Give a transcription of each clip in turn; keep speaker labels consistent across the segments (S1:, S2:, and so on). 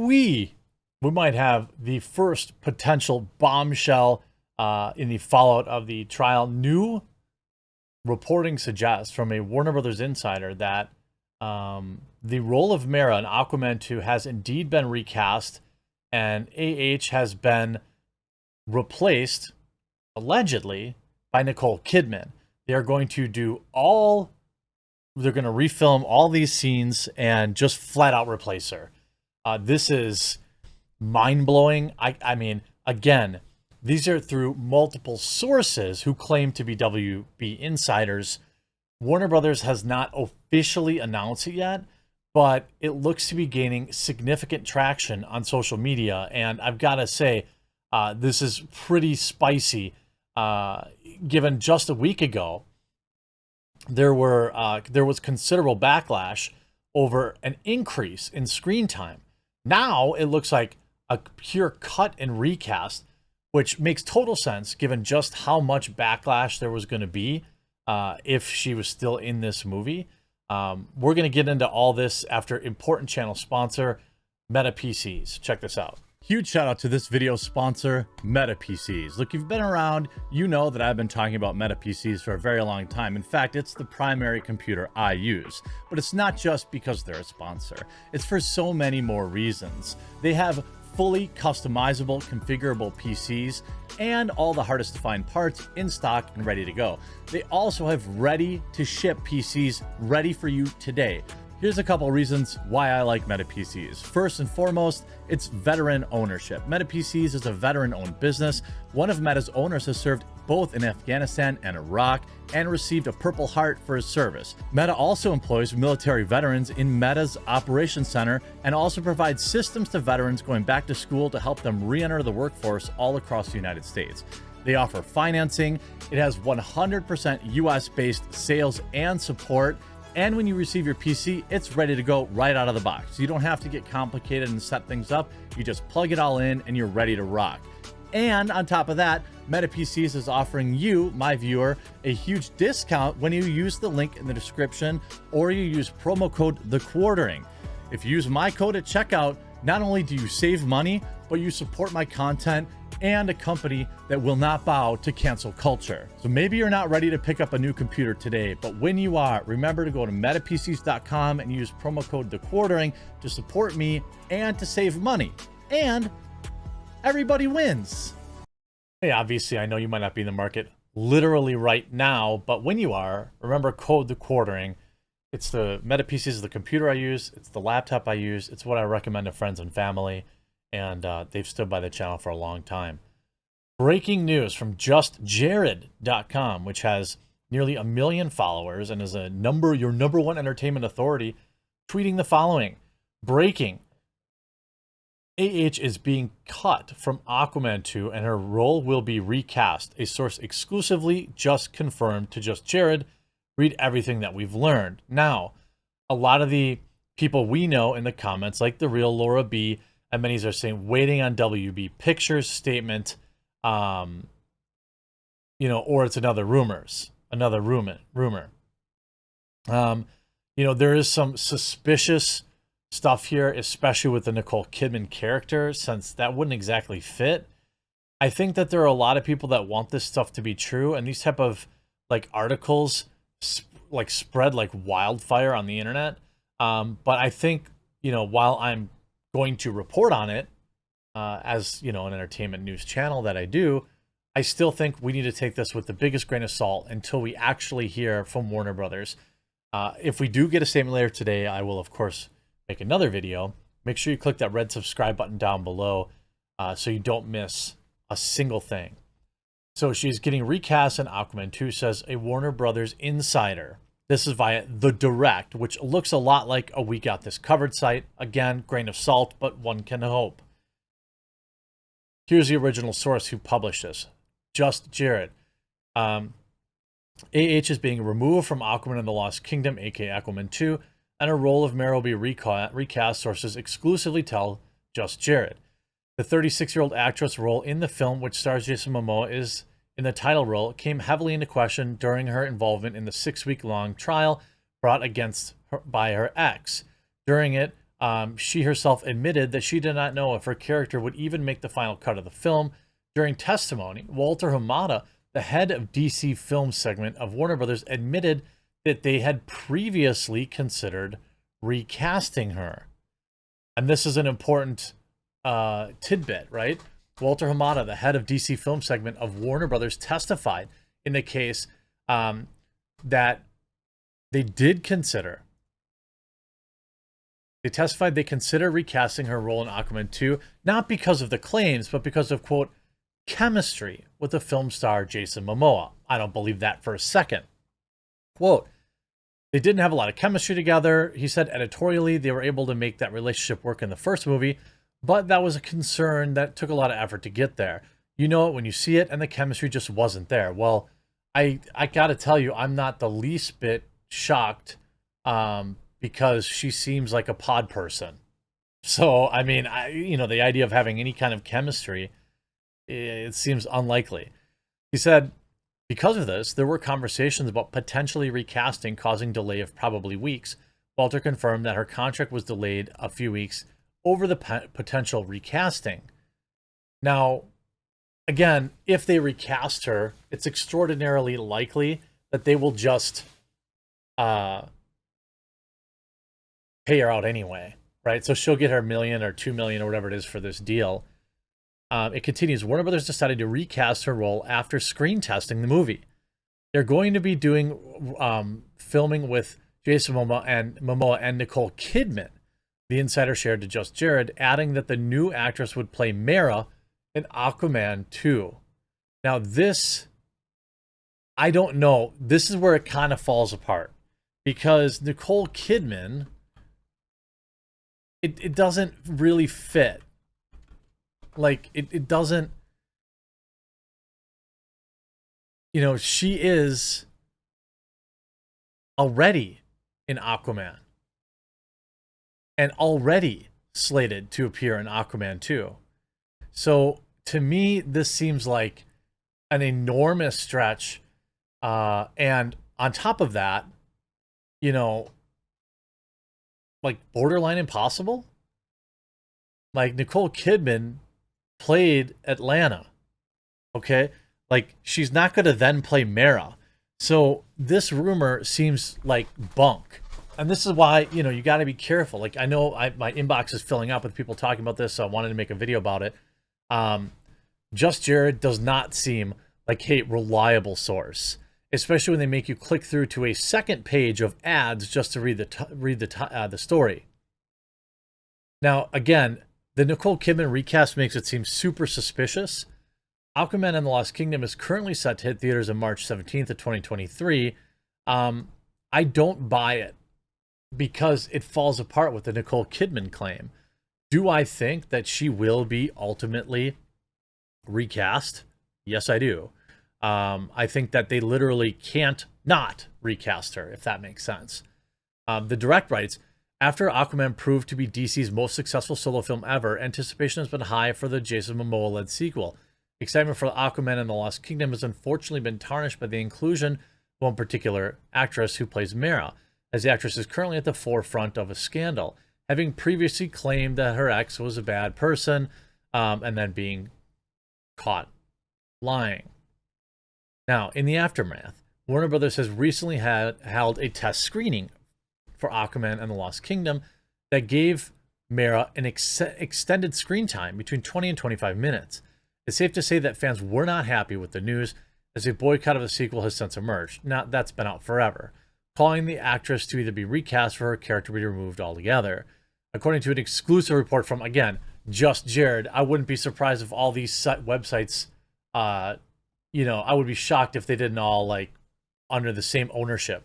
S1: we might have the first potential bombshell in the fallout of the trial. New reporting suggests from a Warner Brothers insider that the role of Mera in Aquaman 2 has indeed been recast, and AH has been replaced, allegedly, by Nicole Kidman. They are going to they're going to refilm all these scenes and just flat out replace her. This is mind-blowing. I mean, again, these are through multiple sources who claim to be WB insiders. Warner Brothers has not officially announced it yet, but it looks to be gaining significant traction on social media. And I've got to say, this is pretty spicy, given just a week ago, there was considerable backlash over an increase in screen time. Now it looks like a pure cut and recast, which makes total sense given just how much backlash there was going to be if she was still in this movie. We're going to get into all this after important channel sponsor, Meta PCs. Check this out. Huge shout out to this video sponsor, Meta PCs. Look, you've been around, you know that I've been talking about Meta PCs for a very long time. In fact, it's the primary computer I use. But it's not just because they're a sponsor. It's for so many more reasons. They have fully customizable, configurable PCs and all the hardest to find parts in stock and ready to go. They also have ready to ship PCs ready for you today. Here's a couple reasons why I like Meta PCs. First and foremost, it's veteran ownership. Meta PCs is a veteran-owned business. One of Meta's owners has served both in Afghanistan and Iraq and received a Purple Heart for his service. Meta also employs military veterans in Meta's operations center and also provides systems to veterans going back to school to help them re-enter the workforce all across the United States. They offer financing. It has 100% US-based sales and support. And when you receive your PC, it's ready to go right out of the box. You don't have to get complicated and set things up. You just plug it all in and you're ready to rock. And on top of that, Meta PCs is offering you, my viewer, a huge discount when you use the link in the description or you use promo code TheQuartering. If you use my code at checkout, not only do you save money, but you support my content and a company that will not bow to cancel culture. So maybe you're not ready to pick up a new computer today, but when you are, remember to go to metapcs.com and use promo code TheQuartering to support me and to save money. And everybody wins. Hey, obviously, I know you might not be in the market literally right now, but when you are, remember code TheQuartering. It's the Meta PCs is the computer I use. It's the laptop I use. It's what I recommend to friends and family. And they've stood by the channel for a long time. Breaking news from JustJared.com, which has nearly 1 million followers and is your number one entertainment authority, tweeting the following. Breaking. AH is being cut from Aquaman 2 and her role will be recast. A source exclusively just confirmed to Just Jared. Read everything that we've learned. Now, a lot of the people we know in the comments, like the real Laura B, and many are saying waiting on WB Pictures statement, or it's another rumor. There is some suspicious stuff here, especially with the Nicole Kidman character, since that wouldn't exactly fit. I think that there are a lot of people that want this stuff to be true, and these type of articles spread like wildfire on the internet. But I think, while I'm going to report on it as an entertainment news channel that I do, I still think we need to take this with the biggest grain of salt until we actually hear from Warner Brothers. If we do get a statement later today, I will of course make another video. Make sure you click that red subscribe button down below so you don't miss a single thing. So she's getting recast in Aquaman 2, says a Warner Brothers insider. This is via The Direct, which looks a lot like a We Got This Covered site. Again, grain of salt, but one can hope. Here's the original source who published this. Just Jared. AH is being removed from Aquaman and the Lost Kingdom, aka Aquaman 2, and a role of Mera will be recast, sources exclusively tell Just Jared. The 36-year-old actress role in the film, which stars Jason Momoa, is in the title role, came heavily into question during her involvement in the 6-week-long trial brought against her by her ex. During it, she herself admitted that she did not know if her character would even make the final cut of the film. During testimony, Walter Hamada, the head of DC film segment of Warner Brothers, admitted that they had previously considered recasting her. And this is an important tidbit, right? Walter Hamada, the head of DC film segment of Warner Brothers, testified in the case that they did consider. They testified they consider recasting her role in Aquaman 2, not because of the claims, but because of, quote, chemistry with the film star Jason Momoa. I don't believe that for a second. Quote, they didn't have a lot of chemistry together. He said editorially they were able to make that relationship work in the first movie, but that was a concern that took a lot of effort to get there. You know it when you see it, and the chemistry just wasn't there. Well, I got to tell you, I'm not the least bit shocked because she seems like a pod person. So, I mean, the idea of having any kind of chemistry, it seems unlikely. He said, because of this, there were conversations about potentially recasting, causing delay of probably weeks. Walter confirmed that her contract was delayed a few weeks over the potential recasting. Now, again, if they recast her, it's extraordinarily likely that they will just pay her out anyway, right? So she'll get her $1 million or $2 million or whatever it is for this deal. It continues, Warner Brothers decided to recast her role after screen testing the movie. They're going to be doing filming with Jason Momoa and Nicole Kidman. The insider shared to Just Jared, adding that the new actress would play Mera in Aquaman 2. Now this, I don't know. This is where it kind of falls apart. Because Nicole Kidman, it doesn't really fit. Like, it doesn't, she is already in Aquaman and already slated to appear in Aquaman 2. So, to me, this seems like an enormous stretch. And on top of that, like borderline impossible. Like, Nicole Kidman played Atlanta, okay? Like, she's not going to then play Mera. So this rumor seems like bunk. And this is why, you got to be careful. Like, I know my inbox is filling up with people talking about this, so I wanted to make a video about it. Just Jared does not seem like a reliable source, especially when they make you click through to a second page of ads just to read the story. Now, again, the Nicole Kidman recast makes it seem super suspicious. Aquaman and the Lost Kingdom is currently set to hit theaters on March 17th of 2023. I don't buy it because it falls apart with the Nicole Kidman claim. Do I think that she will be ultimately recast? Yes, I do. I think that they literally can't not recast her, if that makes sense. The Direct writes, after Aquaman proved to be DC's most successful solo film ever, anticipation has been high for the Jason Momoa-led sequel. Excitement for Aquaman and the Lost Kingdom has unfortunately been tarnished by the inclusion of one particular actress who plays Mera, as the actress is currently at the forefront of a scandal, having previously claimed that her ex was a bad person, and then being caught lying. Now, in the aftermath, Warner Brothers has recently held a test screening for Aquaman and the Lost Kingdom that gave Mera an extended screen time between 20 and 25 minutes. It's safe to say that fans were not happy with the news, as a boycott of the sequel has since emerged. Now, that's been out forever, calling the actress to either be recast or her character be removed altogether. According to an exclusive report from, again, Just Jared, I wouldn't be surprised if all these websites, I would be shocked if they didn't all, under the same ownership,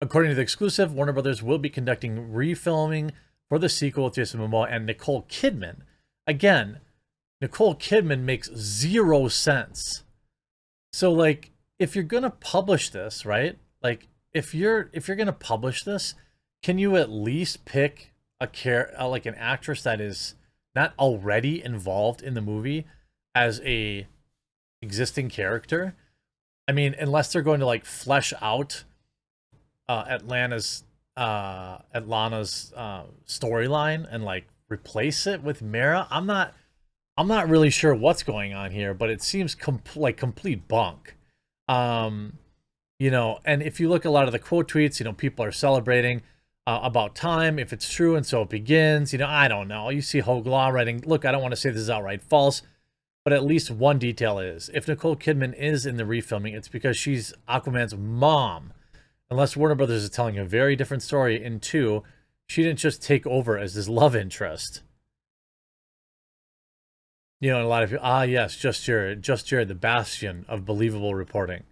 S1: According to the exclusive, Warner Brothers will be conducting refilming for the sequel with Jason Momoa and Nicole Kidman. Again, Nicole Kidman makes zero sense. So, if you're gonna publish this, right? If you're gonna publish this, can you at least pick an actress that is not already involved in the movie as a existing character? I mean, unless they're going to flesh out Atlanta's at Lana's storyline and like replace it with Mara. I'm not really sure what's going on here, but it seems like complete bunk. You know, and if you look at a lot of the quote tweets, you know, people are celebrating about time, if it's true, and so it begins. You know, I don't know. You see Hogue Law writing, look, I don't want to say this is outright false, but at least one detail is, if Nicole Kidman is in the refilming, it's because she's Aquaman's mom. Unless Warner Brothers is telling a very different story. And two, she didn't just take over as his love interest. You know, and a lot of people, yes, Just Jared, the bastion of believable reporting.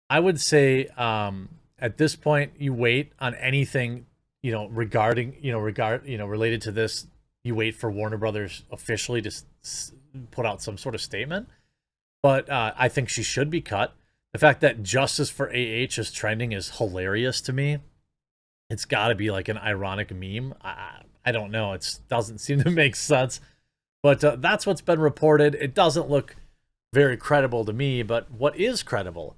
S1: I would say at this point, you wait on anything, you know, related to this. You wait for Warner Brothers officially to put out some sort of statement. But I think she should be cut. The fact that Justice for AH is trending is hilarious to me. It's got to be like an ironic meme. I don't know. It doesn't seem to make sense. But that's what's been reported. It doesn't look very credible to me, but what is credible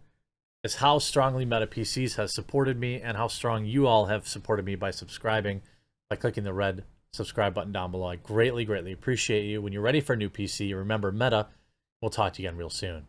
S1: is how strongly Meta PCs has supported me and how strong you all have supported me by subscribing, by clicking the red subscribe button down below. I greatly, greatly appreciate you. When you're ready for a new PC, remember Meta. We'll talk to you again real soon.